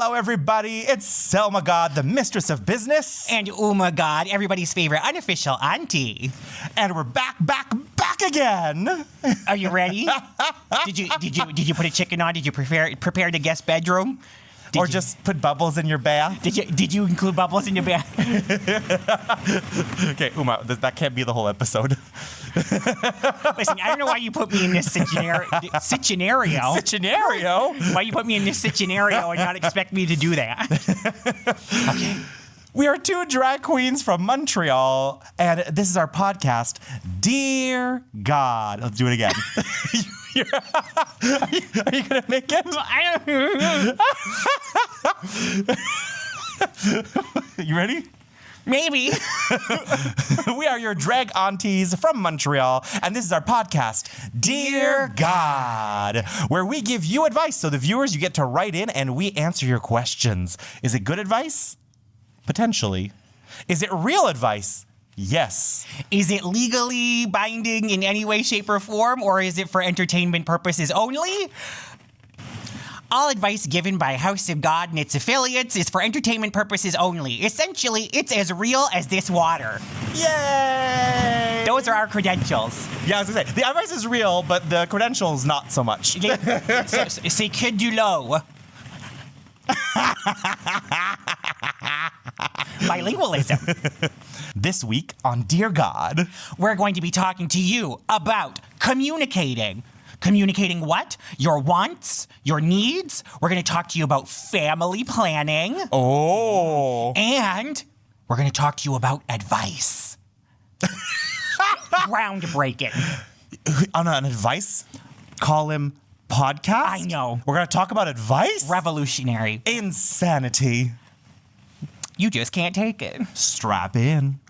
Hello, everybody. It's Selma Gahd, the mistress of business. And Uma Gahd, everybody's favorite unofficial auntie. And we're back again. Are you ready? Did you put a chicken on? Did you prepare the guest bedroom? Just put bubbles in your bath? Did you include bubbles in your bath? Okay, Uma, that can't be the whole episode. Listen, I don't know why you put me in this scenario. Scenario? Why you put me in this scenario and not expect me to do that? Okay. We are two drag queens from Montreal, and this is our podcast, Dear God. Let's do it again. Are you going to make it? You ready? Maybe. We are your drag aunties from Montreal, and this is our podcast, Dear God, where we give you advice. So the viewers, you get to write in, and we answer your questions. Is it good advice? Potentially. Is it real advice? Yes. Is it legally binding in any way, shape, or form, or is it for entertainment purposes only? All advice given by House of God and its affiliates is for entertainment purposes only. Essentially, it's as real as this water. Yay! Those are our credentials. Yeah, I was going to say, the advice is real, but the credentials not so much. C'est que du lot. Bilingualism. This week on Dear God, we're going to be talking to you about communicating. Communicating what? Your wants, your needs. We're going to talk to you about family planning. Oh. And we're going to talk to you about advice. Groundbreaking. On an advice column podcast? I know. We're going to talk about advice? Revolutionary. Insanity. You just can't take it. Strap in.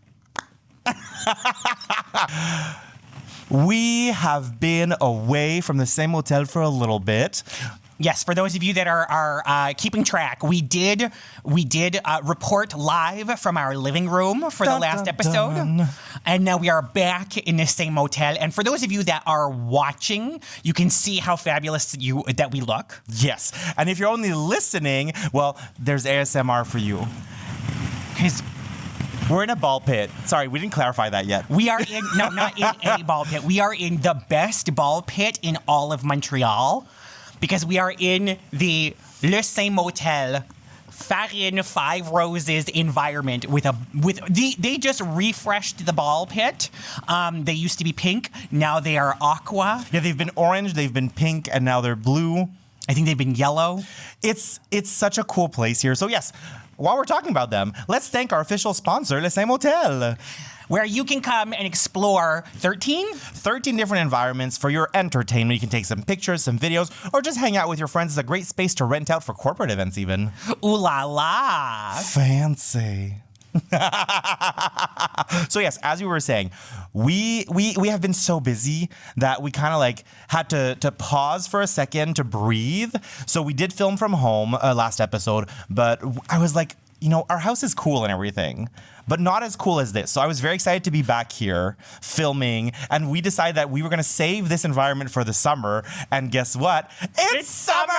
We have been away from the Saint Motel for a little bit. Yes, for those of you that are keeping track, we did report live from our living room for the last episode. And now we are back in the Saint Motel. And for those of you that are watching, you can see how fabulous that we look. Yes. And if you're only listening, well, there's ASMR for you. Because we're in a ball pit. Sorry, we didn't clarify that yet. We are not in a ball pit. We are in the best ball pit in all of Montreal. Because we are in the Le Saint Motel Farine Five Roses environment they just refreshed the ball pit. They used to be pink, now they are aqua. Yeah, they've been orange, they've been pink, and now they're blue. I think they've been yellow. It's such a cool place here. So yes, while we're talking about them, let's thank our official sponsor, Le Saint Motel, where you can come and explore 13 different environments for your entertainment. You can take some pictures, some videos, or just hang out with your friends. It's a great space to rent out for corporate events even. Ooh la la. Fancy. So yes, as we were saying, we have been so busy that we kind of like had to pause for a second to breathe. So we did film from home last episode, but I was like, you know, our house is cool and everything, but not as cool as this. So I was very excited to be back here filming, and we decided that we were going to save this environment for the summer. And guess what? It's summer!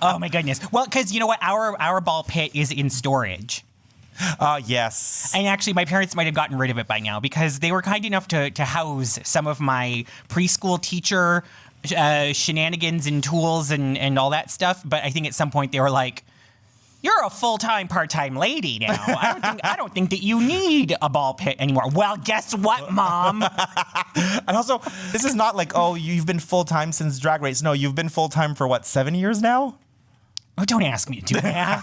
Oh my goodness. Well, because you know what? Our ball pit is in storage. Yes. And actually, my parents might have gotten rid of it by now because they were kind enough to house some of my preschool teacher shenanigans and tools and all that stuff. But I think at some point they were like, "You're a full-time, part-time lady now. I don't think that you need a ball pit anymore." Well, guess what, Mom? And also, this is not like, oh, you've been full-time since Drag Race. No, you've been full-time for what, 7 years now? Oh, don't ask me to do that.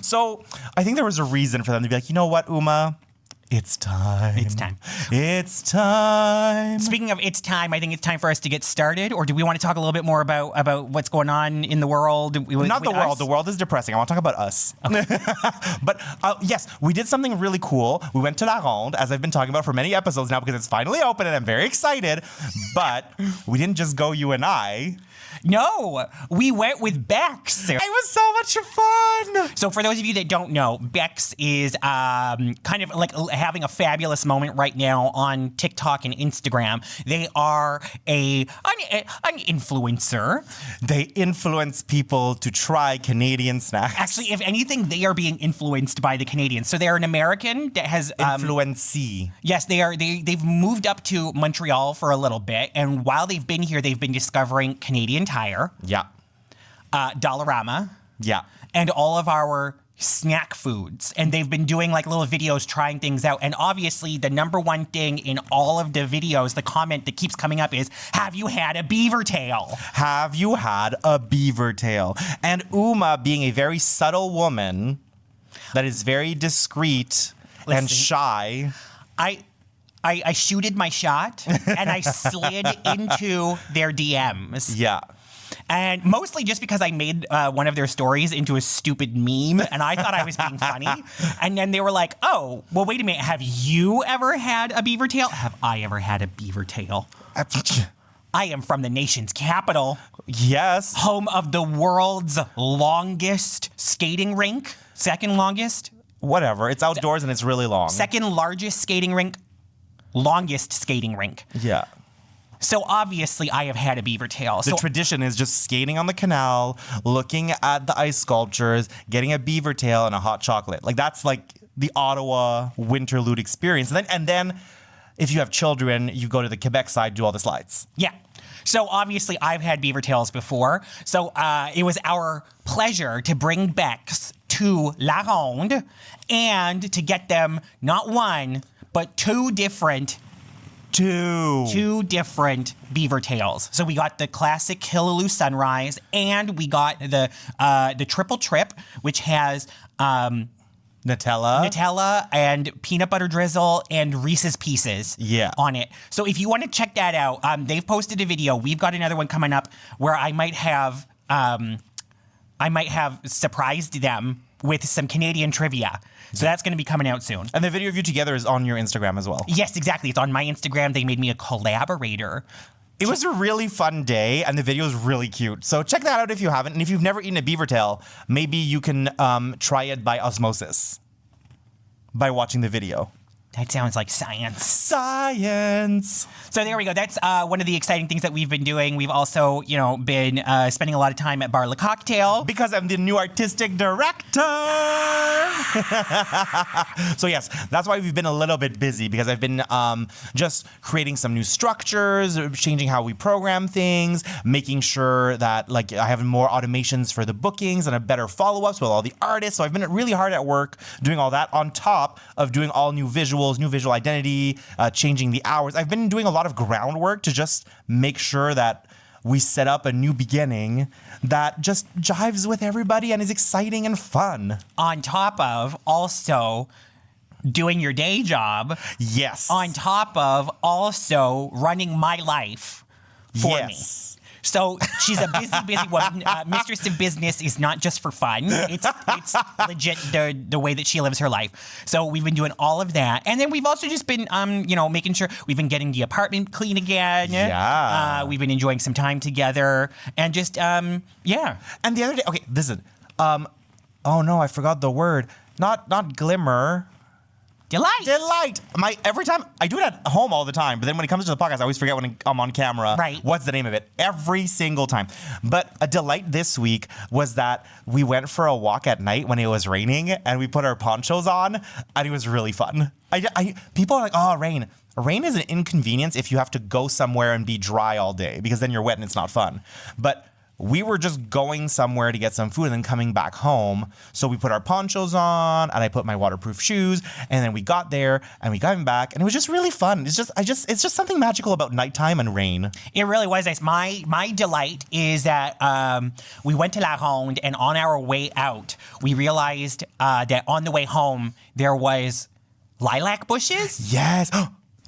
So I think there was a reason for them to be like, you know what, Uma? It's time. It's time. It's time. Speaking of it's time, I think it's time for us to get started. Or do we want to talk a little bit more about what's going on in the world? Not the world. The world is depressing. I want to talk about us. Okay. But yes, we did something really cool. We went to La Ronde, as I've been talking about for many episodes now because it's finally open and I'm very excited. But we didn't just go, you and I. No, we went with Bex. It was so much fun. So for those of you that don't know, Bex is kind of like having a fabulous moment right now on TikTok and Instagram. They are an influencer. They influence people to try Canadian snacks. Actually, if anything, they are being influenced by the Canadians. So they're an American that has Influencee. Yes, they are. They've moved up to Montreal for a little bit, and while they've been here, they've been discovering Canadian Tire, Yeah. Dollarama, Yeah. and all of our snack foods. And they've been doing like little videos trying things out. And obviously, the number one thing in all of the videos, the comment that keeps coming up is, "Have you had a beaver tail?" Have you had a beaver tail? And Uma, being a very subtle woman that is very discreet and Listen. shy. I shooted my shot and I slid into their DMs. Yeah. And mostly just because I made one of their stories into a stupid meme and I thought I was being funny. And then they were like, "Oh, well, wait a minute. Have you ever had a beaver tail?" Have I ever had a beaver tail? I am from the nation's capital, Yes. home of the world's longest skating rink, second longest, Whatever. It's outdoors and it's really long. second largest skating rink, longest skating rink. Yeah. So obviously I have had a beaver tail. The So tradition is just skating on the canal, looking at the ice sculptures, getting a beaver tail and a hot chocolate. Like that's like the Ottawa Winterlude experience. And then if you have children, you go to the Quebec side, do all the slides. yeah. So obviously I've had beaver tails before. So it was our pleasure to bring Bex to La Ronde and to get them not one, but two different beaver tails. So we got the classic Killaloo Sunrise, and we got the triple trip, which has Nutella and peanut butter drizzle and Reese's Pieces on it. So if you want to check that out, they've posted a video. We've got another one coming up where I might have surprised them with some Canadian trivia. So that's going to be coming out soon. And the video of you together is on your Instagram as well. Yes, exactly. It's on my Instagram. They made me a collaborator. It was a really fun day, and the video is really cute. So check that out if you haven't. And if you've never eaten a beaver tail, maybe you can try it by osmosis by watching the video. That sounds like science. Science. So there we go. That's one of the exciting things that we've been doing. We've also, been spending a lot of time at Bar Le Cocktail. Because I'm the new artistic director. So yes, that's why we've been a little bit busy, because I've been just creating some new structures, changing how we program things, making sure that like I have more automations for the bookings and a better follow-ups with all the artists. So I've been really hard at work doing all that on top of doing all new visuals, new visual identity, changing the hours. I've been doing a lot of groundwork to just make sure that we set up a new beginning that just jives with everybody and is exciting and fun. On top of also doing your day job. Yes. On top of also running my life for me. So she's a busy woman. Mistress of business is not just for fun. It's legit the way that she lives her life. So we've been doing all of that. And then we've also just been, making sure we've been getting the apartment clean again. Yeah. We've been enjoying some time together and just, yeah. And the other day, okay, listen. Oh no, I forgot the word. Not glimmer. Delight. Every time I do it at home all the time, but then when it comes to the podcast, I always forget when I'm on camera. Right. What's the name of it? Every single time. But a delight this week was that we went for a walk at night when it was raining, and we put our ponchos on, and it was really fun. People are like, "Oh, rain." Rain is an inconvenience if you have to go somewhere and be dry all day, because then you're wet and it's not fun. But we were just going somewhere to get some food and then coming back home. So we put our ponchos on, and I put my waterproof shoes, and then we got there and we got back, and it was just really fun. It's just something magical about nighttime and rain. It really was nice. My delight is that we went to La Ronde, and on our way out, we realized that on the way home there was lilac bushes. Yes.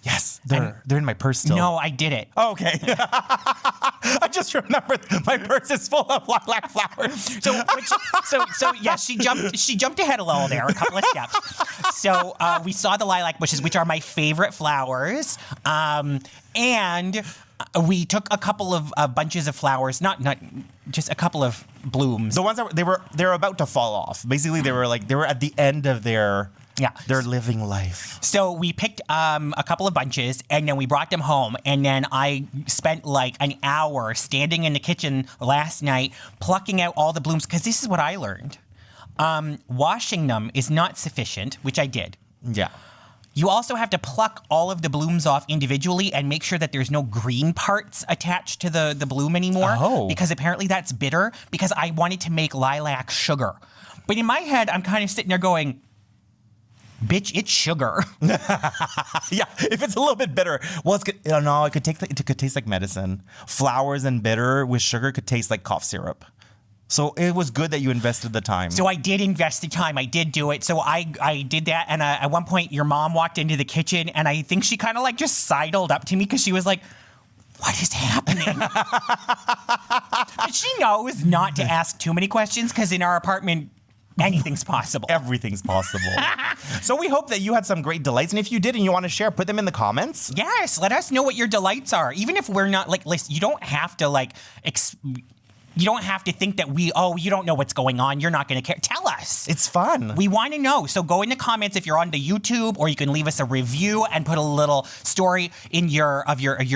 Yes, they're in my purse still. No, I did it. Oh, okay. I just remembered my purse is full of lilac flowers. So yeah, she jumped ahead a little there, a couple of steps. So we saw the lilac bushes, which are my favorite flowers, and we took a couple of bunches of flowers, not just a couple of blooms. The ones that they were about to fall off. Basically, they were at the end of their Yeah. They're living life. So we picked a couple of bunches, and then we brought them home, and then I spent like an hour standing in the kitchen last night plucking out all the blooms, because this is what I learned. Washing them is not sufficient, which I did. Yeah. You also have to pluck all of the blooms off individually and make sure that there's no green parts attached to the bloom anymore. Oh. Because apparently that's bitter, because I wanted to make lilac sugar. But in my head, I'm kind of sitting there going, bitch, it's sugar. Yeah, if it's a little bit bitter. Well, it's good. No, it could taste like medicine. Flowers and bitter with sugar could taste like cough syrup. So it was good that you invested the time. So I did invest the time. I did do it. So I did that. And at one point, your mom walked into the kitchen, and I think she kind of like just sidled up to me because she was like, what is happening? But she knows not to ask too many questions, because in our apartment, anything's possible. Everything's possible. So we hope that you had some great delights. And if you did and you want to share, put them in the comments. Yes, let us know what your delights are. Even if we're not like, listen, you don't have to like, you don't have to think that you don't know what's going on. You're not going to care. Tell us. It's fun. We want to know. So go in the comments if you're on the YouTube, or you can leave us a review and put a little story in your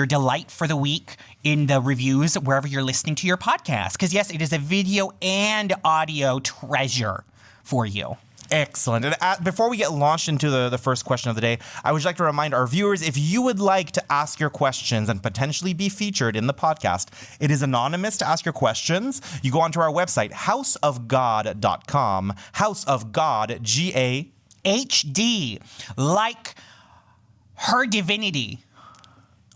delight for the week in the reviews wherever you're listening to your podcast. Because yes, it is a video and audio treasure for you. Excellent. And before we get launched into the first question of the day, I would like to remind our viewers, if you would like to ask your questions and potentially be featured in the podcast, it is anonymous to ask your questions. You go onto our website, houseofgod.com, House of God, G-A-HD, like her divinity.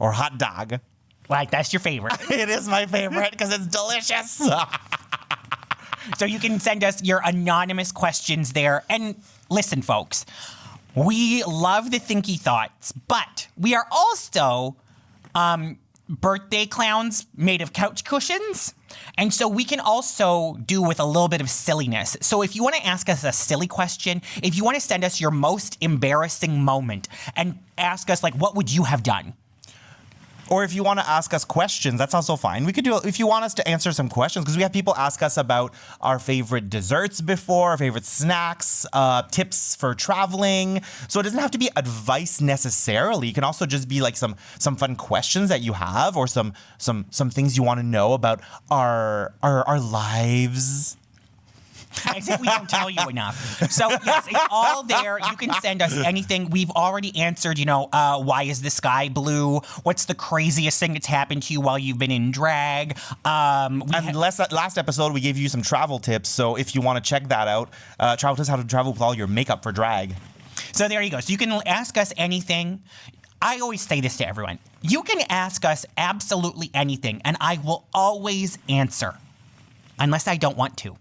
Or hot dog. Like, that's your favorite. It is my favorite because it's delicious. So you can send us your anonymous questions there. And listen, folks, we love the thinky thoughts, but we are also birthday clowns made of couch cushions. And so we can also do with a little bit of silliness. So if you want to ask us a silly question, if you want to send us your most embarrassing moment and ask us, like, what would you have done? Or if you want to ask us questions, that's also fine. We could do it if you want us to answer some questions, because we have people ask us about our favorite desserts before, our favorite snacks, tips for traveling. So it doesn't have to be advice necessarily. It can also just be like some fun questions that you have, or some things you want to know about our lives. I think we don't tell you enough. So, yes, it's all there. You can send us anything. We've already answered, why is the sky blue? What's the craziest thing that's happened to you while you've been in drag? Last episode, we gave you some travel tips. So if you want to check that out, travel tips, how to travel with all your makeup for drag. So there you go. So you can ask us anything. I always say this to everyone. You can ask us absolutely anything, and I will always answer, unless I don't want to.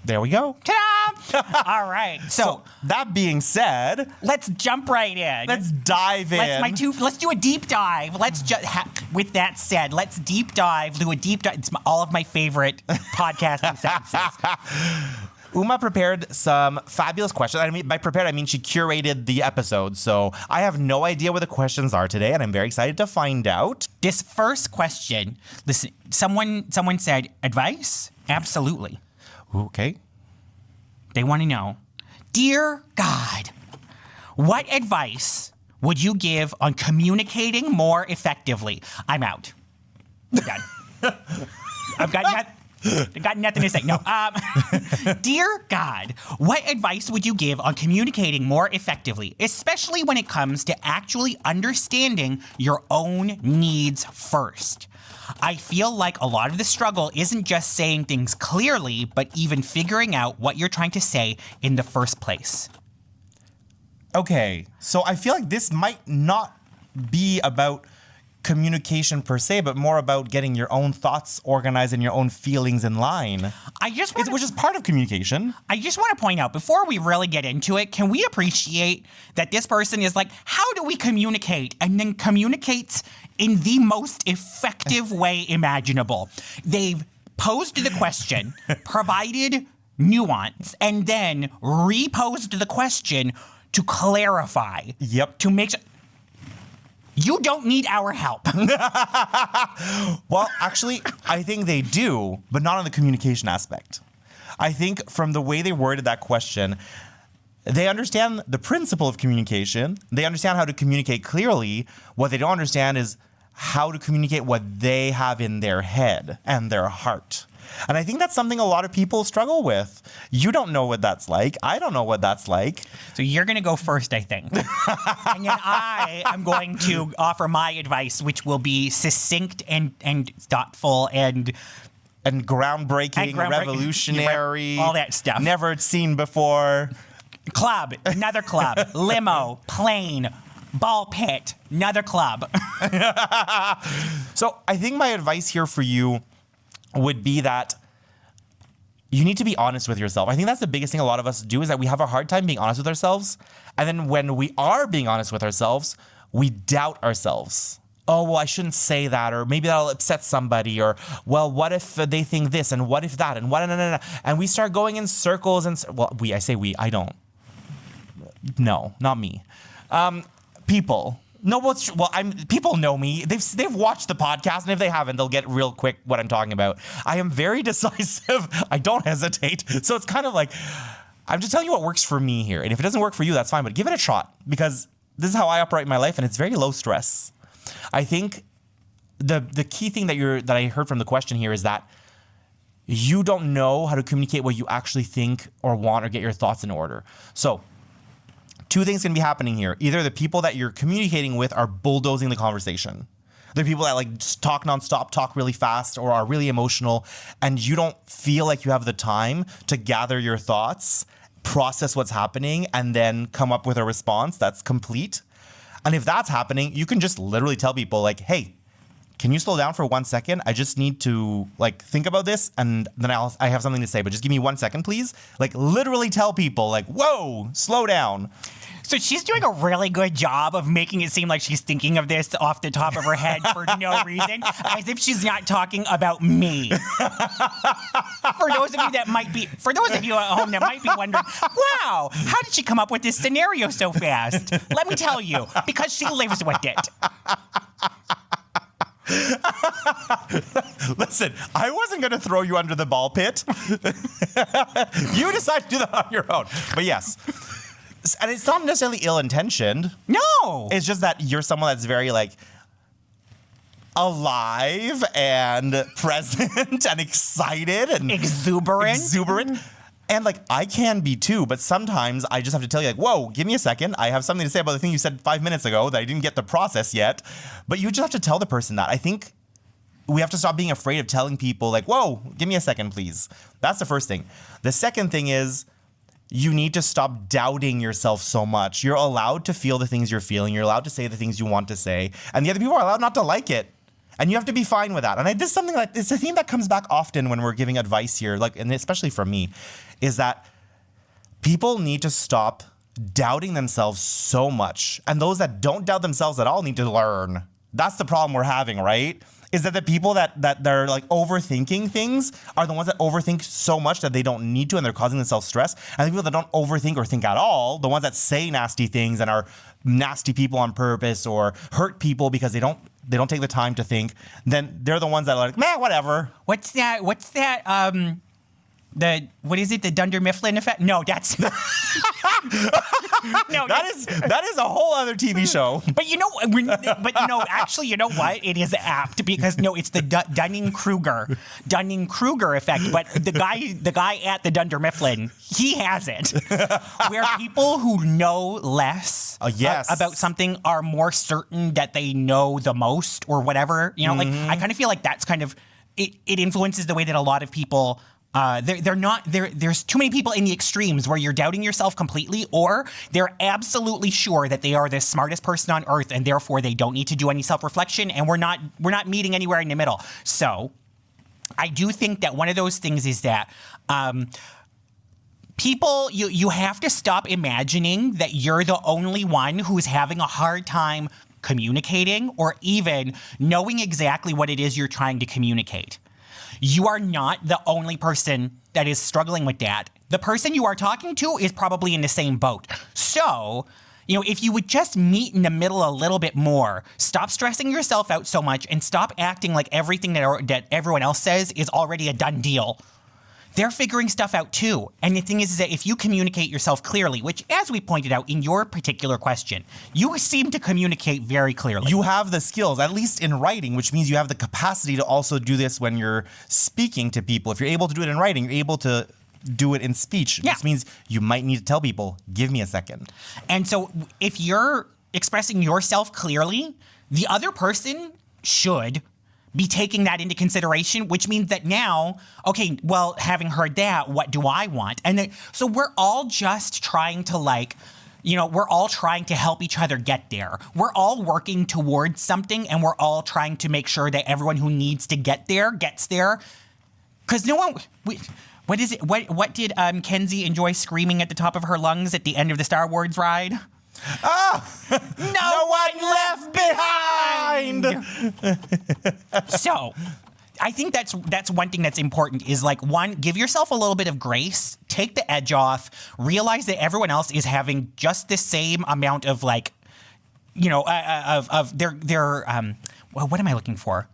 There we go. Ta-da! All right. So that being said, let's jump right in. Let's dive in. Let's do a deep dive. With that said, let's deep dive. Do a deep dive. It's all of my favorite podcasting sentences. Uma prepared some fabulous questions. I mean, by prepared, I mean she curated the episode. So I have no idea what the questions are today, and I'm very excited to find out. This first question, listen, someone said, advice? Absolutely. Okay. They want to know, dear God, what advice would you give on communicating more effectively? I'm out. I'm done. I've got nothing to say. No. Dear God, what advice would you give on communicating more effectively, especially when it comes to actually understanding your own needs first? I feel like a lot of the struggle isn't just saying things clearly, but even figuring out what you're trying to say in the first place. Okay, so I feel like this might not be about communication per se, but more about getting your own thoughts organized and your own feelings in line. Which is part of communication. I just want to point out, before we really get into it, can we appreciate that this person is like, how do we communicate? And then communicates in the most effective way imaginable. They've posed the question, provided nuance, and then reposed the question to clarify. Yep. To make sure. You don't need our help. Well, actually, I think they do, but not on the communication aspect. I think from the way they worded that question, They understand the principle of communication. They understand how to communicate clearly. What they don't understand is how to communicate what they have in their head and their heart. And I think that's something a lot of people struggle with. You don't know what that's like. I don't know what that's like. So you're going to go first, I think. And then I am going to offer my advice, which will be succinct and thoughtful and groundbreaking, revolutionary. All that stuff. Never seen before. Club, another club. Limo, plane, ball pit, another club. So I think my advice here for you would be that you need to be honest with yourself. I think that's the biggest thing a lot of us do, is that we have a hard time being honest with ourselves. And then when we are being honest with ourselves, we doubt ourselves. Oh, well, I shouldn't say that, or maybe that'll upset somebody, or, well, what if they think this, and what if that, and what, and we start going in circles, and, well, I say we, I don't. No, not me. People. No, people know me. They've watched the podcast, and if they haven't, they'll get real quick what I'm talking about. I am very decisive. I don't hesitate. So it's kind of like, I'm just telling you what works for me here. And if it doesn't work for you, that's fine, but give it a shot, because this is how I operate in my life, and it's very low stress. I think the key thing that I heard from the question here is that you don't know how to communicate what you actually think or want, or get your thoughts in order. So two things can be happening here. Either the people that you're communicating with are bulldozing the conversation. They're people that like just talk nonstop, talk really fast, or are really emotional, and you don't feel like you have the time to gather your thoughts, process what's happening, and then come up with a response that's complete. And if that's happening, you can just literally tell people like, hey, can you slow down for 1 second? I just need to like think about this, and then I have something to say, but just give me 1 second, please. Like literally tell people like, whoa, slow down. So she's doing a really good job of making it seem like she's thinking of this off the top of her head for no reason, as if she's not talking about me. For those of you at home that might be wondering, wow, how did she come up with this scenario so fast? Let me tell you, because she lives with it. Listen, I wasn't going to throw you under the ball pit. You decided to do that on your own. But yes. And it's not necessarily ill-intentioned. No. It's just that you're someone that's very like alive and present and excited and exuberant. And like I can be too, but sometimes I just have to tell you like, whoa, give me a second. I have something to say about the thing you said 5 minutes ago that I didn't get to process yet. But you just have to tell the person that. I think we have to stop being afraid of telling people like, whoa, give me a second, please. That's the first thing. The second thing is you need to stop doubting yourself so much. You're allowed to feel the things you're feeling. You're allowed to say the things you want to say. And the other people are allowed not to like it. And you have to be fine with that. And this is something like, it's a theme that comes back often when we're giving advice here, like, and especially from me, is that people need to stop doubting themselves so much. And those that don't doubt themselves at all need to learn. That's the problem we're having, right? Is that the people that they're like overthinking things are the ones that overthink so much that they don't need to, and they're causing themselves stress. And the people that don't overthink or think at all, the ones that say nasty things and are nasty people on purpose or hurt people because they don't take the time to think, then they're the ones that are like, man, whatever. What's that? What is it? The Dunder Mifflin effect? No, that's no. That is a whole other TV show. But actually, you know what? It is apt because it's the Dunning-Kruger effect. But the guy at the Dunder Mifflin, he has it, where people who know less about something are more certain that they know the most or whatever. Like I kind of feel like that's kind of it influences the way that a lot of people. There's too many people in the extremes where you're doubting yourself completely, or they're absolutely sure that they are the smartest person on earth and therefore they don't need to do any self-reflection, and we're not meeting anywhere in the middle. So I do think that one of those things is that people, you have to stop imagining that you're the only one who's having a hard time communicating or even knowing exactly what it is you're trying to communicate. You are not the only person that is struggling with that. The person you are talking to is probably in the same boat. So, if you would just meet in the middle a little bit more, stop stressing yourself out so much and stop acting like everything that everyone else says is already a done deal. they're figuring stuff out too. And the thing is that if you communicate yourself clearly, which as we pointed out in your particular question, you seem to communicate very clearly. You have the skills, at least in writing, which means you have the capacity to also do this when you're speaking to people. If you're able to do it in writing, you're able to do it in speech. Yeah. This means you might need to tell people, give me a second. And so if you're expressing yourself clearly, the other person should be taking that into consideration, which means that now, okay, well, having heard that, what do I want? And then, so we're all just trying to we're all trying to help each other get there. We're all working towards something, and we're all trying to make sure that everyone who needs to get there gets there. Because no one, what is it? What did Kenzie enjoy screaming at the top of her lungs at the end of the Star Wars ride? No one left behind. So, I think that's one thing that's important is like, one, give yourself a little bit of grace, take the edge off, realize that everyone else is having just the same amount of like, of their what am I looking for?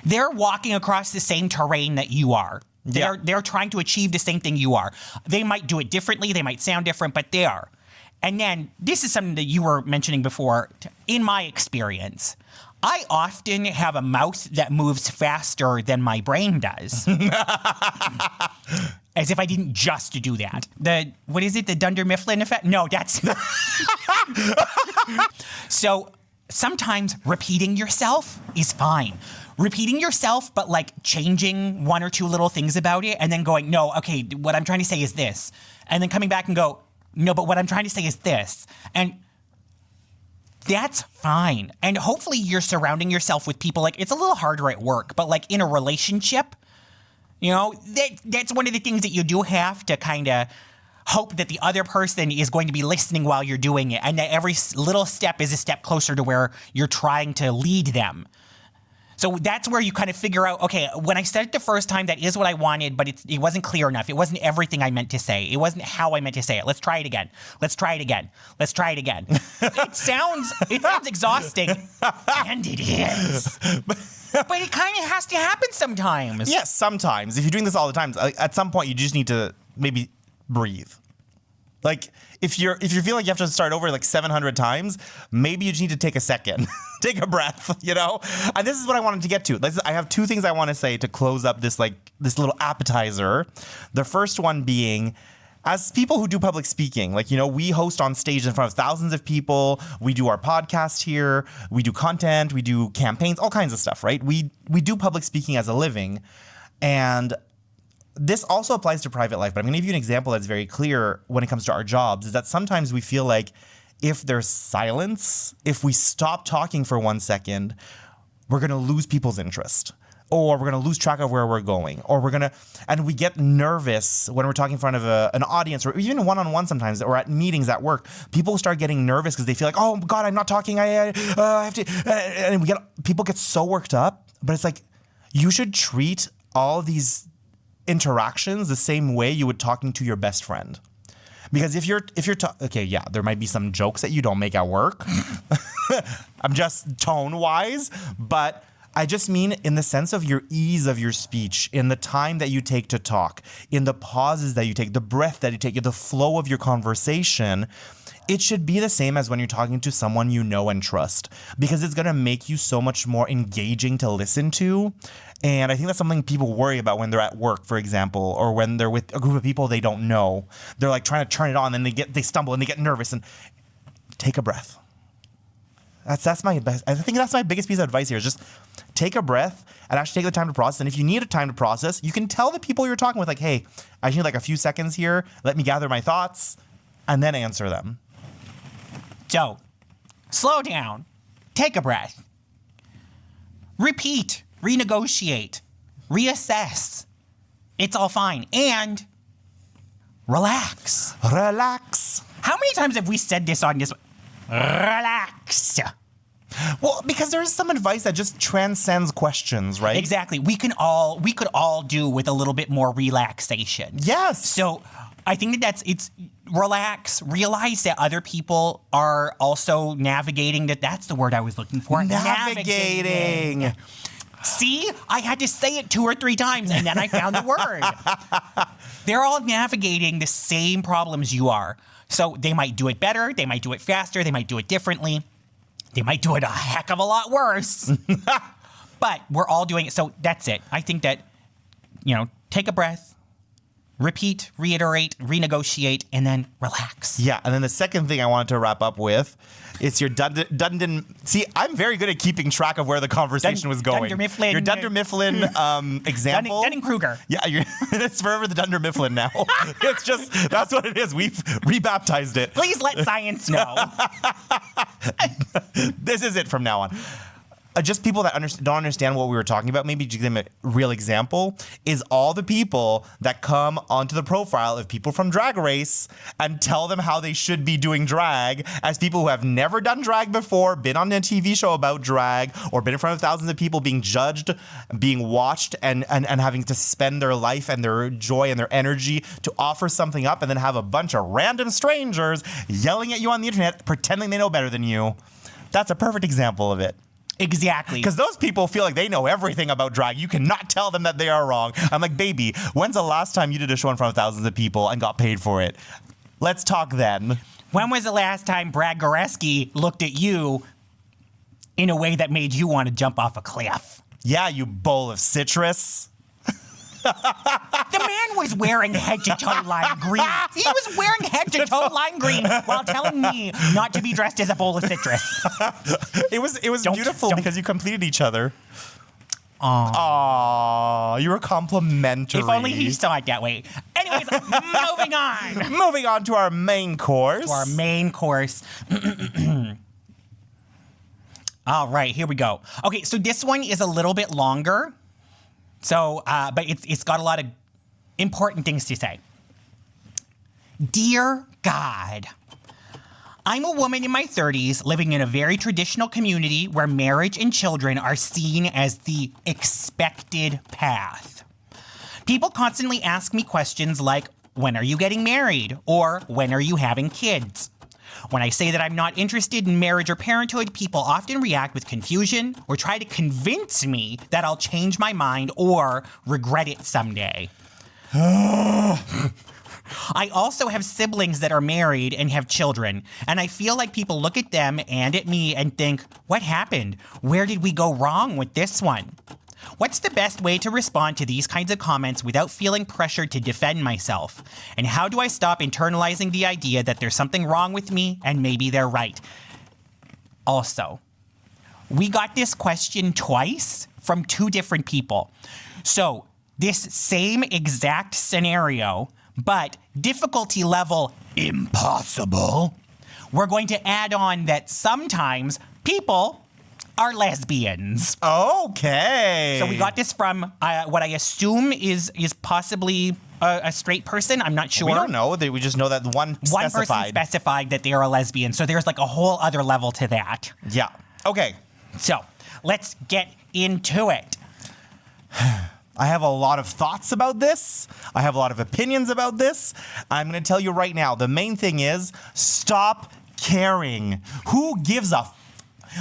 They're walking across the same terrain that you are. Yeah. They're trying to achieve the same thing you are. They might do it differently, they might sound different, but they are. And then this is something that you were mentioning before. In my experience, I often have a mouth that moves faster than my brain does. As if I didn't just do that. What is it? The Dunder Mifflin effect? No, that's... So sometimes repeating yourself is fine. Repeating yourself, but like changing one or two little things about it and then going, no, okay, what I'm trying to say is this. And then coming back and go, no, but what I'm trying to say is this. And that's fine. And hopefully you're surrounding yourself with people, like, it's a little harder at work, but like in a relationship, that's one of the things that you do have to kind of hope that the other person is going to be listening while you're doing it. And that every little step is a step closer to where you're trying to lead them. So that's where you kind of figure out, okay, when I said it the first time, that is what I wanted, but it wasn't clear enough. It wasn't everything I meant to say. It wasn't how I meant to say it. Let's try it again. Let's try it again. Let's try it again. It sounds exhausting, and it is. But it kind of has to happen sometimes. Yes, sometimes. If you're doing this all the time, at some point you just need to maybe breathe. Like, if you feel like you have to start over like 700 times, maybe you just need to take a second. Take a breath, And this is what I wanted to get to. I have two things I want to say to close up this little appetizer. The first one being, as people who do public speaking, we host on stage in front of thousands of people. We do our podcast here. We do content. We do campaigns, all kinds of stuff, right? We do public speaking as a living. And this also applies to private life, but I'm going to give you an example that's very clear when it comes to our jobs, is that sometimes we feel like if there's silence, if we stop talking for 1 second, we're going to lose people's interest, or we're going to lose track of where we're going, and we get nervous when we're talking in front of an audience, or even one-on-one sometimes, or at meetings at work. People start getting nervous because they feel like, oh God, I'm not talking, I have to, and people get so worked up. But it's like, you should treat all these interactions the same way you would talking to your best friend. Because if you're okay, yeah, there might be some jokes that you don't make at work. I'm just tone-wise, but I just mean in the sense of your ease of your speech, in the time that you take to talk, in the pauses that you take, the breath that you take, the flow of your conversation. It should be the same as when you're talking to someone you know and trust, because it's going to make you so much more engaging to listen to. And I think that's something people worry about when they're at work, for example, or when they're with a group of people they don't know. They're like trying to turn it on, and they stumble and they get nervous. And take a breath. That's my best. I think that's my biggest piece of advice here, is just take a breath and actually take the time to process. And if you need a time to process, you can tell the people you're talking with, like, hey, I need like a few seconds here. Let me gather my thoughts, and then answer them. So, slow down, take a breath, repeat, renegotiate, reassess. It's all fine. And relax. Relax. How many times have we said this on this? Relax. Well, because there is some advice that just transcends questions, right? Exactly. We could all do with a little bit more relaxation. Yes. So I think it's relax, realize that other people are also navigating that's the word I was looking for. Navigating. See? I had to say it 2 or 3 times, and then I found the word. They're all navigating the same problems you are. So they might do it better, they might do it faster, they might do it differently. They might do it a heck of a lot worse. But we're all doing it. So that's it. I think that, take a breath, repeat, reiterate, renegotiate, and then relax. Yeah, and then the second thing I wanted to wrap up with, it's your Dunder. See, I'm very good at keeping track of where the conversation was going. Dunder Mifflin. Your Dunder Mifflin example. Dunning-Kruger. Yeah, it's forever the Dunder Mifflin now. It's just, that's what it is. We've rebaptized it. Please let science know. This is it from now on. Just people that don't understand what we were talking about, maybe to give them a real example, is all the people that come onto the profile of people from Drag Race and tell them how they should be doing drag as people who have never done drag before, been on a TV show about drag, or been in front of thousands of people being judged, being watched, and having to spend their life and their joy and their energy to offer something up, and then have a bunch of random strangers yelling at you on the internet, pretending they know better than you. That's a perfect example of it. Exactly. Because those people feel like they know everything about drag. You cannot tell them that they are wrong. I'm like, baby, when's the last time you did a show in front of thousands of people and got paid for it? Let's talk then. When was the last time Brad Goreski looked at you in a way that made you want to jump off a cliff? Yeah, you bowl of citrus. The man was wearing head-to-toe lime green. He was wearing head-to-toe lime green while telling me not to be dressed as a bowl of citrus. It was beautiful because you completed each other. Aww. You were complimentary. If only he saw it that way. Anyways, moving on. Moving on to our main course. All right, here we go. Okay, so this one is a little bit longer. So, but it's got a lot of important things to say. Dear God, I'm a woman in my 30s living in a very traditional community where marriage and children are seen as the expected path. People constantly ask me questions like, when are you getting married? Or when are you having kids? When I say that I'm not interested in marriage or parenthood, people often react with confusion or try to convince me that I'll change my mind or regret it someday. I also have siblings that are married and have children, and I feel like people look at them and at me and think, what happened? Where did we go wrong with this one? What's the best way to respond to these kinds of comments without feeling pressured to defend myself? And how do I stop internalizing the idea that there's something wrong with me and maybe they're right? Also, we got this question twice from 2 different people. So this same exact scenario, but difficulty level impossible. We're going to add on that sometimes people are lesbians. Okay. So we got this from what I assume is possibly a straight person. I'm not sure. We don't know. We just know that one person specified that they are a lesbian. So there's like a whole other level to that. Yeah. Okay. So let's get into it. I have a lot of thoughts about this. I have a lot of opinions about this. I'm going to tell you right now, the main thing is stop caring. Who gives a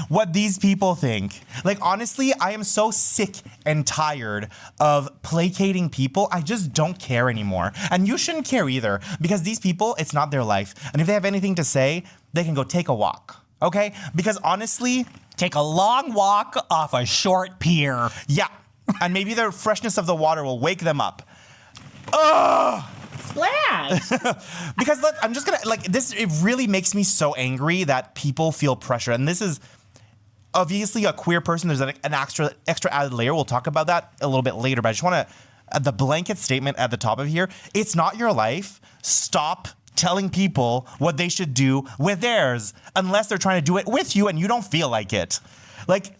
what these people think? Like, honestly, I am so sick and tired of placating people. I just don't care anymore. And you shouldn't care either, because these people, it's not their life. And if they have anything to say, they can go take a walk. Okay? Because honestly, take a long walk off a short pier. Yeah. And maybe the freshness of the water will wake them up. Ugh! Splash! Because look, I'm just gonna, like, this, it really makes me so angry that people feel pressure. And this is obviously a queer person. There's an extra added layer. We'll talk about that a little bit later. But I just want to, the blanket statement at the top of here, it's not your life. Stop telling people what they should do with theirs, unless they're trying to do it with you and you don't feel like it. Like,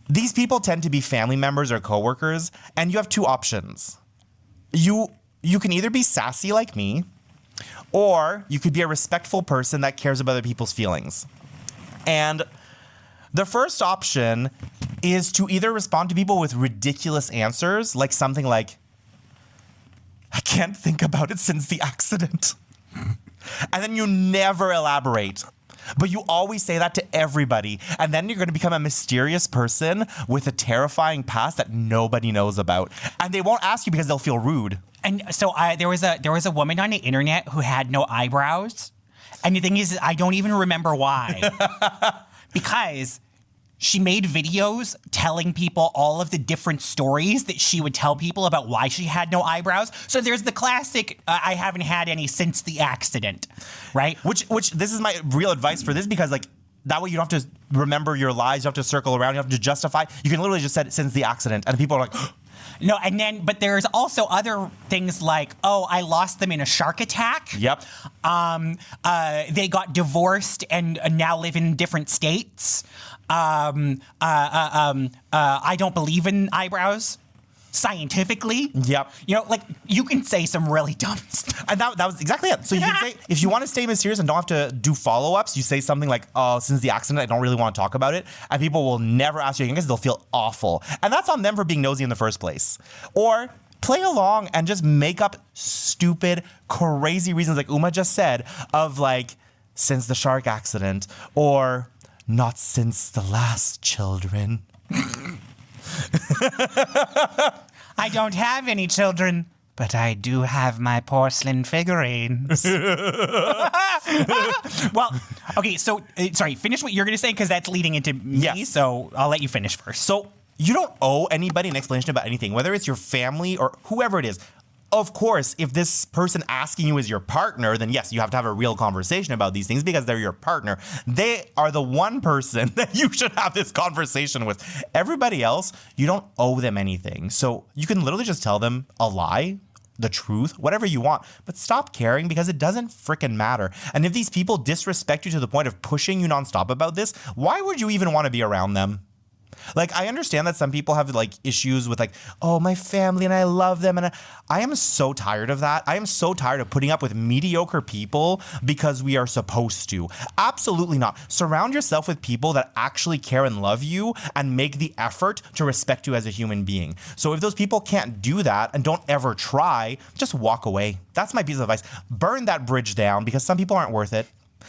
these people tend to be family members or coworkers, and you have 2 options. You can either be sassy like me, or you could be a respectful person that cares about other people's feelings. And the first option is to either respond to people with ridiculous answers, like something like, I can't think about it since the accident. And then you never elaborate. But you always say that to everybody. And then you're going to become a mysterious person with a terrifying past that nobody knows about. And they won't ask you because they'll feel rude. And so there was a woman on the internet who had no eyebrows. And the thing is, I don't even remember why. Because she made videos telling people all of the different stories that she would tell people about why she had no eyebrows. So there's the classic, I haven't had any since the accident, right? Which this is my real advice for this, because like that way you don't have to remember your lies, you don't have to circle around, you don't have to justify. You can literally just say since the accident, and people are like, no, and then, but there's also other things like, oh, I lost them in a shark attack. Yep. They got divorced and now live in different states. I don't believe in eyebrows scientifically. Yep. You know, like you can say some really dumb stuff. And that was exactly it. So you can say, if you want to stay mysterious and don't have to do follow-ups, you say something like, oh, since the accident, I don't really want to talk about it. And people will never ask you again because they'll feel awful. And that's on them for being nosy in the first place. Or play along and just make up stupid, crazy reasons like Uma just said of like, since the shark accident, or not since the last children. I don't have any children, but I do have my porcelain figurines. Well, okay, so, sorry, finish what you're going to say, because that's leading into me, Yes. so I'll let you finish first. So you don't owe anybody an explanation about anything, whether it's your family or whoever it is. Of course, if this person asking you is your partner, then yes, you have to have a real conversation about these things because they're your partner. They are the one person that you should have this conversation with. Everybody else, you don't owe them anything. So you can literally just tell them a lie, the truth, whatever you want, but stop caring because it doesn't freaking matter. And if these people disrespect you to the point of pushing you nonstop about this, why would you even want to be around them? Like, I understand that some people have like issues with like, oh, my family and I love them. And I am so tired of that. I am so tired of putting up with mediocre people because we are supposed to. Absolutely not. Surround yourself with people that actually care and love you and make the effort to respect you as a human being. So if those people can't do that and don't ever try, just walk away. That's my piece of advice. Burn that bridge down because some people aren't worth it.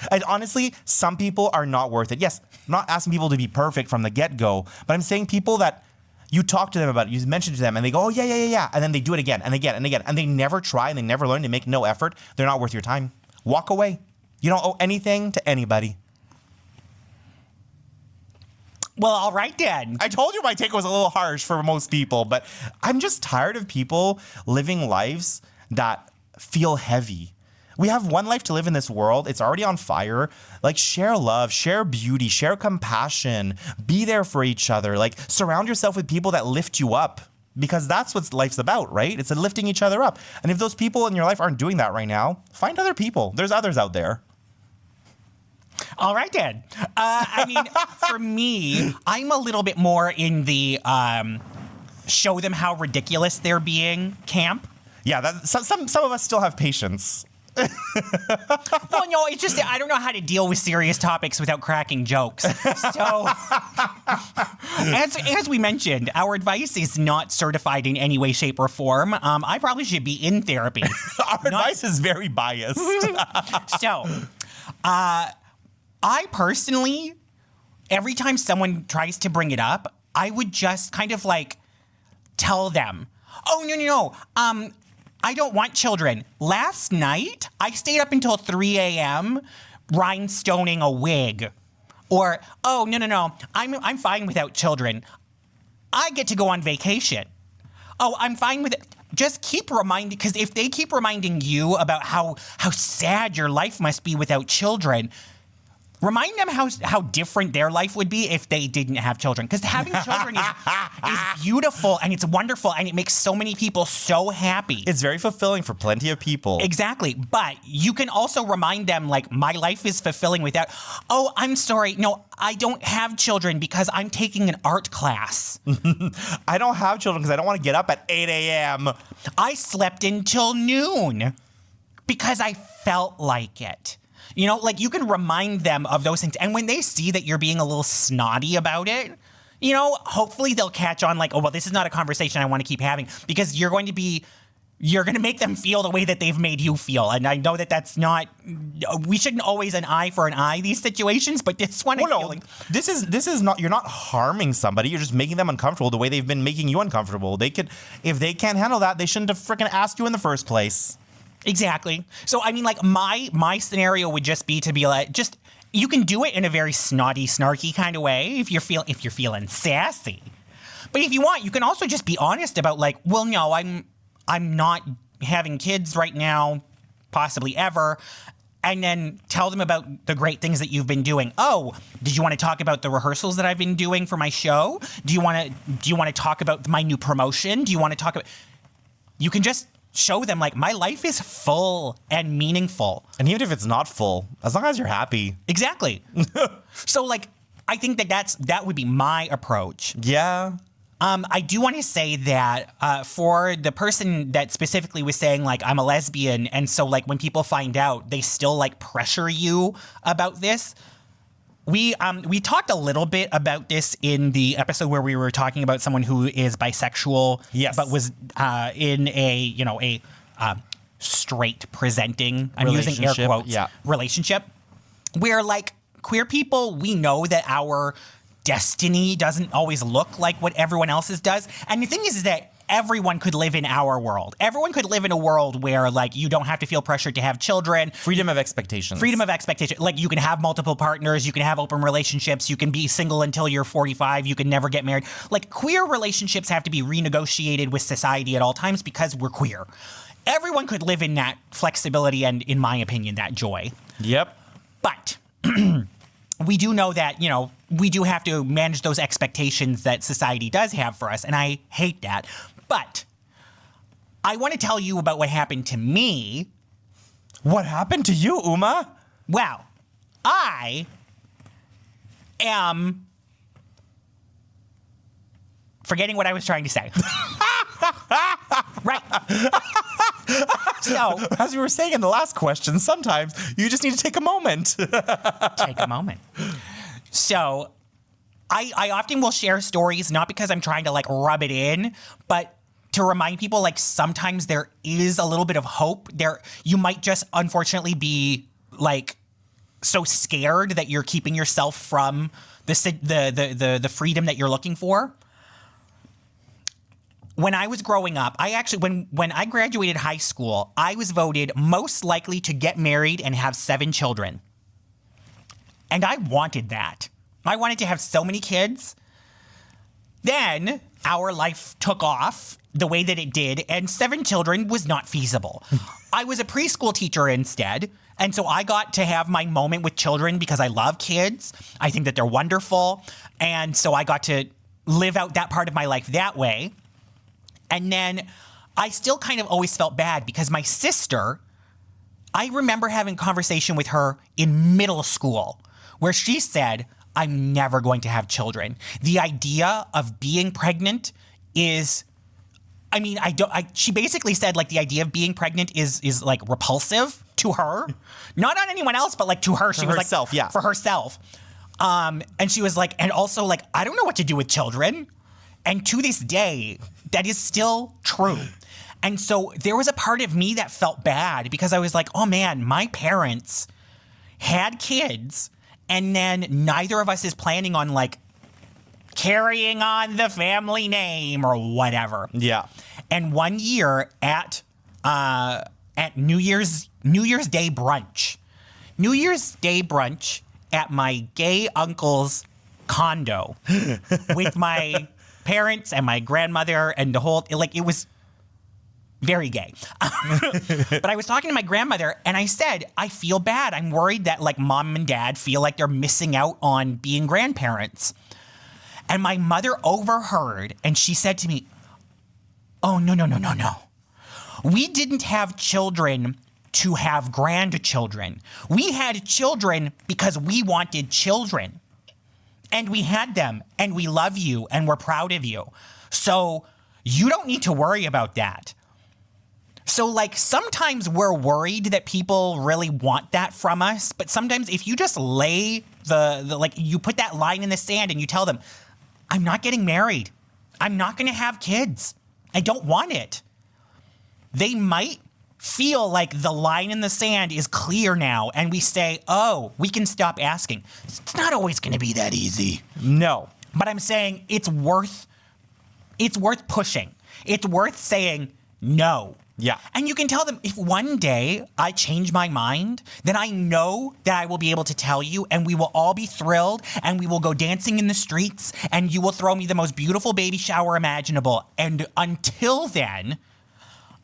And honestly, some people are not worth it. Yes, I'm not asking people to be perfect from the get-go, but I'm saying people that you talk to them about it, you mention to them, and they go, oh, yeah. And then they do it again and again and again. And they never try and they never learn. They make no effort. They're not worth your time. Walk away. You don't owe anything to anybody. Well, all right, then. I told you my take was a little harsh for most people, but I'm just tired of people living lives that feel heavy. We have one life to live in this world. It's already on fire. Like, share love, share beauty, share compassion, be there for each other. Like, surround yourself with people that lift you up because that's what life's about, right? It's lifting each other up. And if those people in your life aren't doing that right now, find other people. There's others out there. All right, then. I mean, for me, I'm a little bit more in the show them how ridiculous they're being camp. Yeah, some of us still have patience. Well, no, it's just I don't know how to deal with serious topics without cracking jokes. So, as we mentioned, our advice is not certified in any way, shape, or form. I probably should be in therapy. Our advice is very biased. So, I personally, every time someone tries to bring it up, I would just kind of like tell them, oh, no. I don't want children. Last night, I stayed up until 3 a.m. rhinestoning a wig. Or, oh, no. I'm fine without children. I get to go on vacation. Oh, I'm fine with it. Just keep reminding, because if they keep reminding you about how sad your life must be without children, remind them how different their life would be if they didn't have children. Because having children is beautiful and it's wonderful and it makes so many people so happy. It's very fulfilling for plenty of people. Exactly. But you can also remind them, like, my life is fulfilling without, oh, I'm sorry. No, I don't have children because I'm taking an art class. I don't have children because I don't want to get up at 8 a.m. I slept until noon because I felt like it. You know, like, you can remind them of those things. And when they see that you're being a little snotty about it, you know, hopefully they'll catch on like, oh, well, this is not a conversation I want to keep having because you're going to be you're going to make them feel the way that they've made you feel. And I know that that's not, we shouldn't always an eye for an eye, these situations, but this one, this is not, you're not harming somebody. You're just making them uncomfortable the way they've been making you uncomfortable. If they can't handle that, they shouldn't have freaking asked you in the first place. Exactly. So, I mean, like, my scenario would just be to be like, you can do it in a very snotty, snarky kind of way if you're feeling sassy. But if you want, you can also just be honest about, like, well, no, I'm not having kids right now, possibly ever, and then tell them about the great things that you've been doing. Oh, did you want to talk about the rehearsals that I've been doing for my show? Do you want to talk about my new promotion? Do you want to talk about... You can just show them, like, my life is full and meaningful. And even if it's not full, as long as you're happy. Exactly. So, like, I think that would be my approach. Yeah. I do want to say that for the person that specifically was saying, like, I'm a lesbian, and so, like, when people find out, they still, like, pressure you about this. We talked a little bit about this in the episode where we were talking about someone who is bisexual, yes, but was in a straight presenting, I'm using air quotes, relationship, where, like, queer people, we know that our destiny doesn't always look like what everyone else's does. And the thing is that everyone could live in our world. Everyone could live in a world where, like, you don't have to feel pressured to have children. Freedom of expectations. Like, you can have multiple partners. You can have open relationships. You can be single until you're 45. You can never get married. Like, queer relationships have to be renegotiated with society at all times because we're queer. Everyone could live in that flexibility and, in my opinion, that joy. Yep. But we do know that, we do have to manage those expectations that society does have for us, and I hate that. But I want to tell you about what happened to me. What happened to you, Uma? Well, I am forgetting what I was trying to say. Right. So, as we were saying in the last question, sometimes you just need to take a moment. Take a moment. So, I often will share stories, not because I'm trying to, like, rub it in, but to remind people, like, sometimes there is a little bit of hope. You might just, unfortunately, be, like, so scared that you're keeping yourself from the freedom that you're looking for. When I was growing up, when I graduated high school, I was voted most likely to get married and have 7 children. And I wanted that. I wanted to have so many kids. Then our life took off the way that it did, and 7 children was not feasible. I was a preschool teacher instead, and so I got to have my moment with children because I love kids. I think that they're wonderful, and so I got to live out that part of my life that way. And then I still kind of always felt bad because my sister, I remember having a conversation with her in middle school where she said, I'm never going to have children. The idea of being pregnant is, she basically said, like, the idea of being pregnant is like repulsive to her. Not on anyone else, but, like, to her. She was herself, like, for herself. And she was like, and also, like, I don't know what to do with children. And to this day, that is still true. And so there was a part of me that felt bad because I was like, oh man, my parents had kids and then neither of us is planning on, like, carrying on the family name or whatever. Yeah. And one year at New Year's Day brunch at my gay uncle's condo with my parents and my grandmother and the whole, like, it was very gay. But I was talking to my grandmother and I said, I feel bad. I'm worried that, like, mom and dad feel like they're missing out on being grandparents. And my mother overheard and she said to me, oh, no. We didn't have children to have grandchildren. We had children because we wanted children. And we had them, and we love you, and we're proud of you. So you don't need to worry about that. So, like, sometimes we're worried that people really want that from us, but sometimes if you just lay you put that line in the sand and you tell them, I'm not getting married. I'm not going to have kids. I don't want it. they might feel like the line in the sand is clear now, and we say, oh, we can stop asking. It's not always going to be that easy. No. But I'm saying it's worth pushing. It's worth saying no. Yeah. And you can tell them, if one day I change my mind, then I know that I will be able to tell you, and we will all be thrilled, and we will go dancing in the streets, and you will throw me the most beautiful baby shower imaginable. And until then,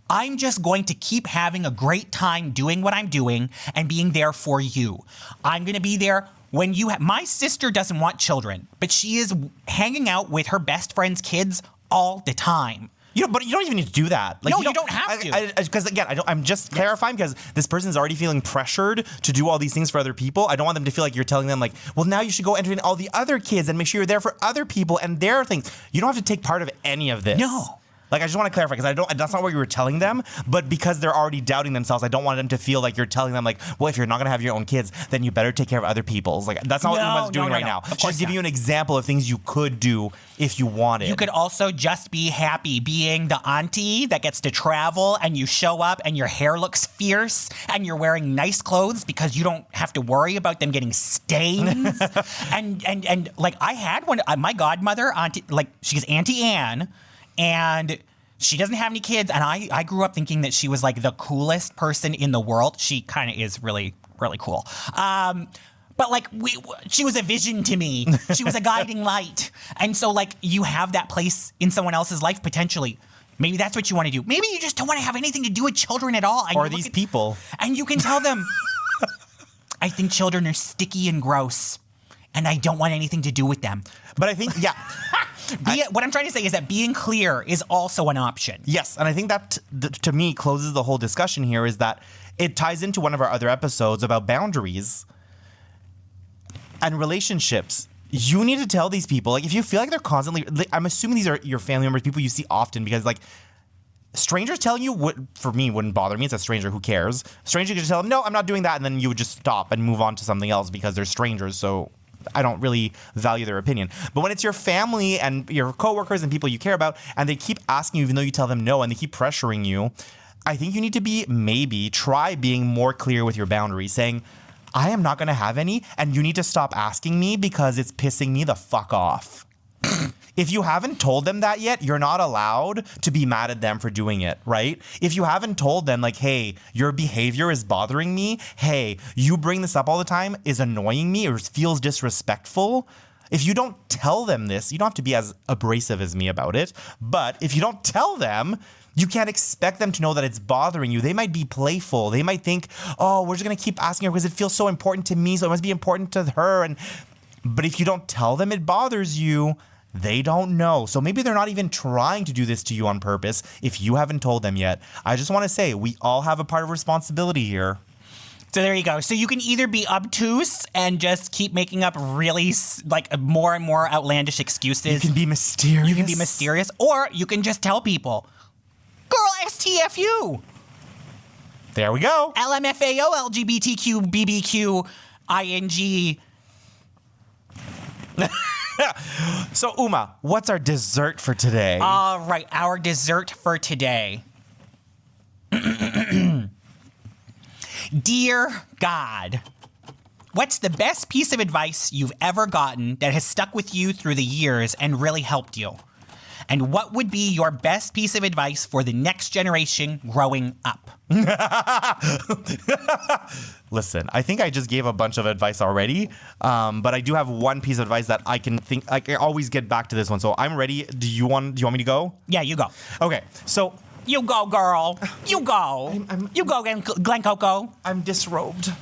I'm just going to keep having a great time doing what I'm doing and being there for you. I'm going to be there when you my sister doesn't want children, but she is hanging out with her best friend's kids all the time. But you don't even need to do that. Like, no, you don't have to. Because again, I'm just clarifying because this person's already feeling pressured to do all these things for other people. I don't want them to feel like you're telling them like, well, now you should go entertain all the other kids and make sure you're there for other people and their things. You don't have to take part of any of this. No. Like, I just want to clarify because that's not what you were telling them, but because they're already doubting themselves, I don't want them to feel like you're telling them like, well, if you're not going to have your own kids, then you better take care of other people's. Like, that's not what Uma's doing right now. She's giving you an example of things you could do if you wanted. You could also just be happy being the auntie that gets to travel, and you show up and your hair looks fierce and you're wearing nice clothes because you don't have to worry about them getting stains. and like, I had one, my godmother, auntie, like, she's Auntie Anne, and she doesn't have any kids, and I grew up thinking that she was like the coolest person in the world. She kind of is really, really cool. But like, she was a vision to me. She was a guiding light. And so like, you have that place in someone else's life potentially. Maybe that's what you want to do. Maybe you just don't want to have anything to do with children at all. And or these people. And you can tell them, I think children are sticky and gross, and I don't want anything to do with them. But I think, yeah. What I'm trying to say is that being clear is also an option. Yes, and I think that, to me, closes the whole discussion here is that it ties into one of our other episodes about boundaries and relationships. You need to tell these people, like, if you feel like they're constantly, I'm assuming these are your family members, people you see often, because, like, strangers telling you, for me, wouldn't bother me. It's a stranger, who cares? Strangers could just tell them, no, I'm not doing that, and then you would just stop and move on to something else because they're strangers, so I don't really value their opinion. But when it's your family and your coworkers and people you care about, and they keep asking you even though you tell them no, and they keep pressuring you, I think you need to try being more clear with your boundaries, saying, I am not going to have any, and you need to stop asking me because it's pissing me the fuck off. If you haven't told them that yet, you're not allowed to be mad at them for doing it, right? If you haven't told them, like, hey, your behavior is bothering me. Hey, you bring this up all the time is annoying me or feels disrespectful. If you don't tell them this, you don't have to be as abrasive as me about it. But if you don't tell them, you can't expect them to know that it's bothering you. They might be playful. They might think, oh, we're just going to keep asking her because it feels so important to me, so it must be important to her. But if you don't tell them it bothers you, they don't know. So maybe they're not even trying to do this to you on purpose if you haven't told them yet. I just want to say we all have a part of responsibility here. So there you go. So you can either be obtuse and just keep making up really like more and more outlandish excuses. You can be mysterious. Or you can just tell people, girl, STFU. There we go. LMFAO, LGBTQ, BBQ, ING. So, Uma, what's our dessert for today? All right, our dessert for today. Dear God, what's the best piece of advice you've ever gotten that has stuck with you through the years and really helped you? And what would be your best piece of advice for the next generation growing up? Listen, I think I just gave a bunch of advice already, but I do have one piece of advice that I can think. I can always get back to this one, so I'm ready. Do you want me to go? Yeah, you go. Okay, so you go, girl. You go. You go, Glen Coco. I'm disrobed.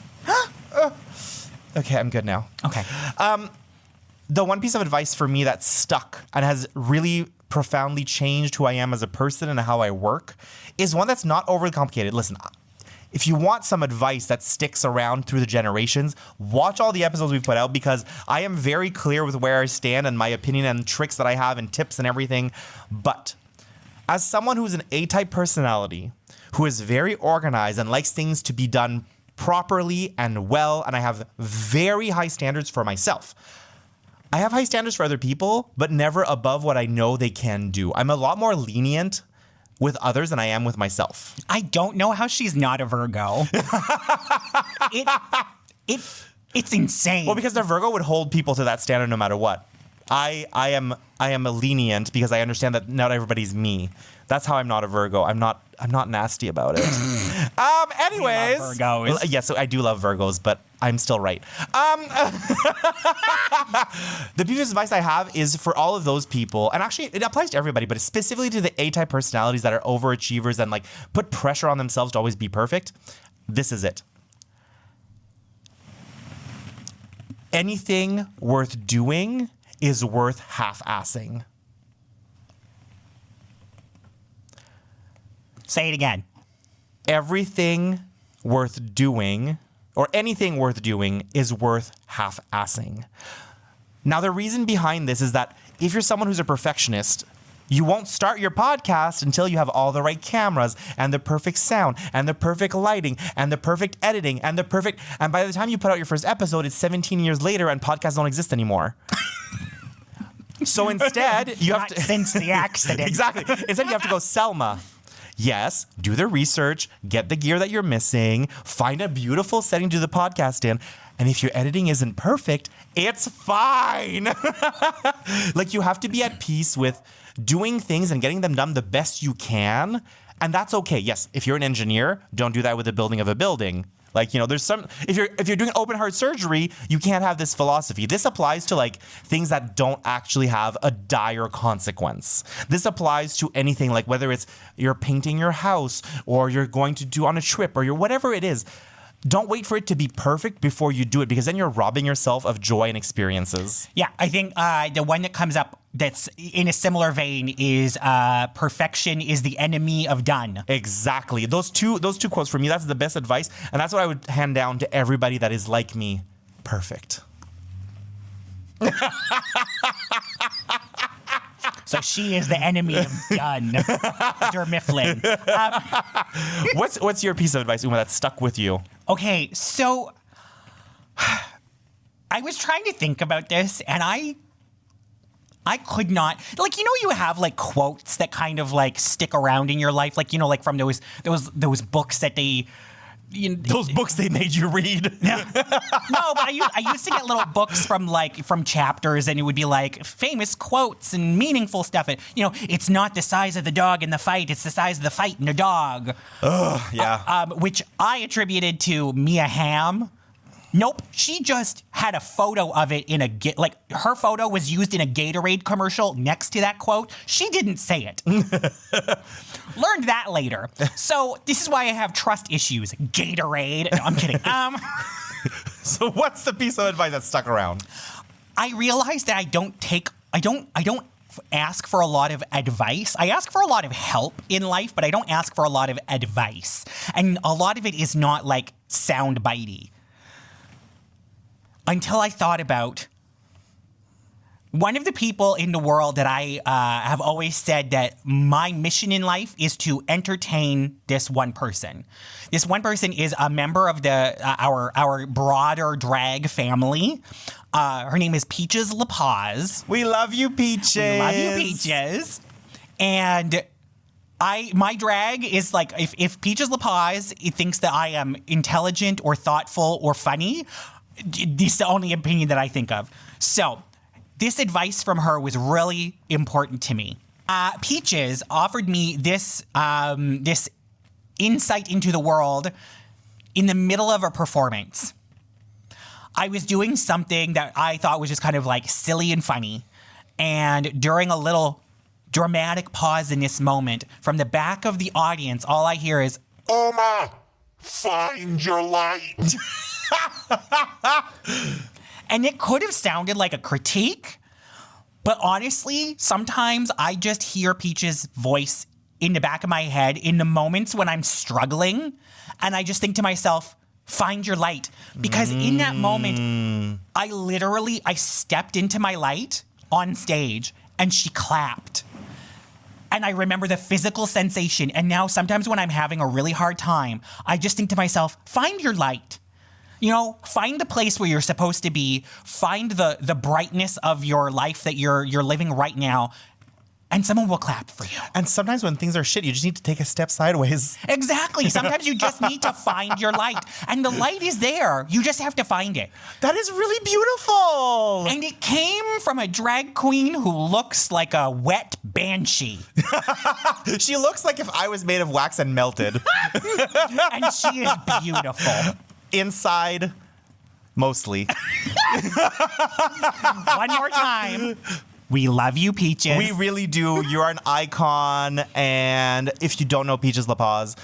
Okay, I'm good now. Okay. The one piece of advice for me that stuck and has really profoundly changed who I am as a person and how I work is one that's not overly complicated. Listen, if you want some advice that sticks around through the generations, watch all the episodes we've put out because I am very clear with where I stand and my opinion and tricks that I have and tips and everything. But as someone who's an A-type personality, who is very organized and likes things to be done properly and well, and I have very high standards for myself. I have high standards for other people, but never above what I know they can do. I'm a lot more lenient with others than I am with myself. I don't know how she's not a Virgo. It's insane. Well, because the Virgo would hold people to that standard no matter what. I am a lenient because I understand that not everybody's me. That's how I'm not a Virgo. I'm not nasty about it. Anyways, love Virgos. Yes, I do love Virgos, but I'm still right. The piece of advice I have is for all of those people, and actually it applies to everybody, but specifically to the A-type personalities that are overachievers and like put pressure on themselves to always be perfect. This is it. Anything worth doing is worth half-assing. Say it again. Everything worth doing, or anything worth doing, is worth half-assing. Now, the reason behind this is that if you're someone who's a perfectionist, you won't start your podcast until you have all the right cameras and the perfect sound and the perfect lighting and the perfect editing and by the time you put out your first episode, it's 17 years later and podcasts don't exist anymore. So instead, you have to... Since the accident. Exactly. Instead, you have to go, Selma. Yes, do the research, get the gear that you're missing, find a beautiful setting to do the podcast in, and if your editing isn't perfect, it's fine. Like, you have to be at peace with doing things and getting them done the best you can, and that's okay. Yes, if you're an engineer, don't do that with the building of a building. Like, you know, there's some, if you're doing open heart surgery, you can't have this philosophy. This applies to like things that don't actually have a dire consequence. This applies to anything, like whether it's you're painting your house or you're going to do on a trip or you're whatever it is. Don't wait for it to be perfect before you do it, because then you're robbing yourself of joy and experiences. Yeah, I think the one that comes up that's in a similar vein is perfection is the enemy of done. Exactly. Those two quotes for me, that's the best advice. And that's what I would hand down to everybody that is like me. Perfect. So she is the enemy of done. Dermifflin. What's your piece of advice, Uma, that stuck with you? Okay, so I was trying to think about this, and I could not, like, you know, you have like quotes that kind of like stick around in your life, like, you know, like from those books that they. Those books they made you read. No, but I used to get little books from chapters, and it would be like famous quotes and meaningful stuff. And, you know, it's not the size of the dog in the fight; it's the size of the fight in the dog. Yeah. Which I attributed to Mia Hamm. Nope, she just had a photo of it in her photo was used in a Gatorade commercial next to that quote. She didn't say it. Learned that later. So this is why I have trust issues. Gatorade. No, I'm kidding. So what's the piece of advice that stuck around? I realized that I don't ask for a lot of advice. I ask for a lot of help in life, but I don't ask for a lot of advice. And a lot of it is not like sound bitey. Until I thought about one of the people in the world that I have always said that my mission in life is to entertain this one person. This one person is a member of our broader drag family. Her name is Peaches La Paz. We love you, Peaches. We love you, Peaches. And my drag is like, if Peaches La Paz thinks that I am intelligent or thoughtful or funny, this is the only opinion that I think of. So this advice from her was really important to me. Peaches offered me this insight into the world in the middle of a performance. I was doing something that I thought was just kind of like silly and funny. And during a little dramatic pause in this moment, from the back of the audience, all I hear is, Oma, find your light. And it could have sounded like a critique, but honestly, sometimes I just hear Peach's voice in the back of my head in the moments when I'm struggling, and I just think to myself, find your light. Because in that moment, I stepped into my light on stage, and she clapped. And I remember the physical sensation, and now sometimes when I'm having a really hard time, I just think to myself, find your light. You know, find the place where you're supposed to be. Find the brightness of your life that you're living right now, and someone will clap for you. And sometimes when things are shit, you just need to take a step sideways. Exactly. Sometimes you just need to find your light. And the light is there. You just have to find it. That is really beautiful. And it came from a drag queen who looks like a wet banshee. She looks like if I was made of wax and melted. And she is beautiful. Inside, mostly. One more time. We love you, Peaches. We really do. You're an icon. And if you don't know Peaches LaPaz,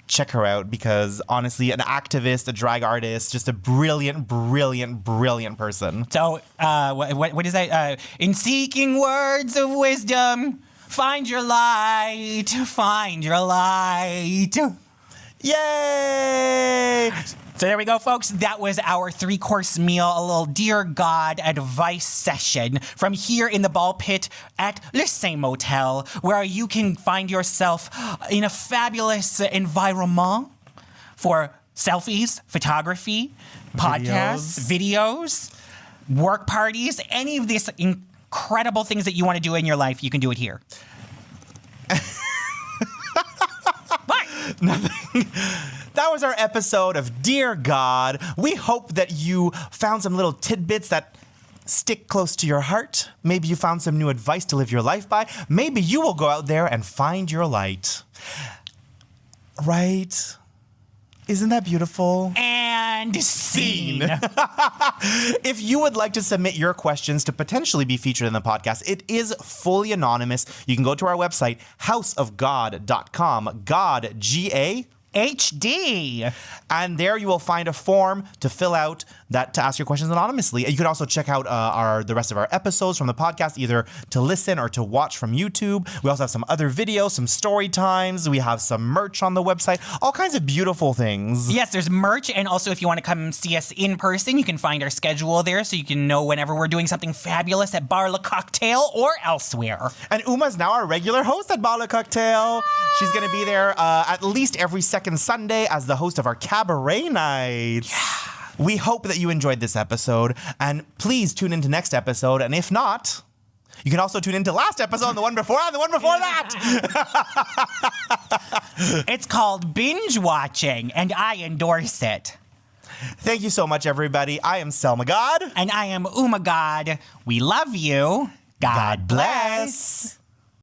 check her out because honestly, an activist, a drag artist, just a brilliant, brilliant, brilliant person. So, what is that? In seeking words of wisdom, find your light, find your light. Yay! So there we go, folks. That was our 3-course meal, a little Dear God advice session from here in the ball pit at Le Saint Motel, where you can find yourself in a fabulous environment for selfies, photography, podcasts, videos, work parties, any of these incredible things that you want to do in your life, you can do it here. Nothing. That was our episode of Dear God. We hope that you found some little tidbits that stick close to your heart. Maybe you found some new advice to live your life by. Maybe you will go out there and find your light. Right? Isn't that beautiful? And scene. If you would like to submit your questions to potentially be featured in the podcast, it is fully anonymous. You can go to our website, houseofgod.com, God, G-A, HD. And there you will find a form to fill out that to ask your questions anonymously. You can also check out the rest of our episodes from the podcast, either to listen or to watch from YouTube. We also have some other videos, some story times. We have some merch on the website, all kinds of beautiful things. Yes, there's merch. And also, if you want to come see us in person, you can find our schedule there so you can know whenever we're doing something fabulous at Bar Le Cocktail or elsewhere. And Uma's now our regular host at Bar Le Cocktail. She's going to be there at least every second Sunday as the host of our cabaret nights. Yeah. We hope that you enjoyed this episode, and please tune into next episode. And if not, you can also tune into last episode and the one before that, and the one before that. It's called binge watching, and I endorse it. Thank you so much, everybody. I am Selma Gahd. And I am Uma Gahd. We love you. God bless.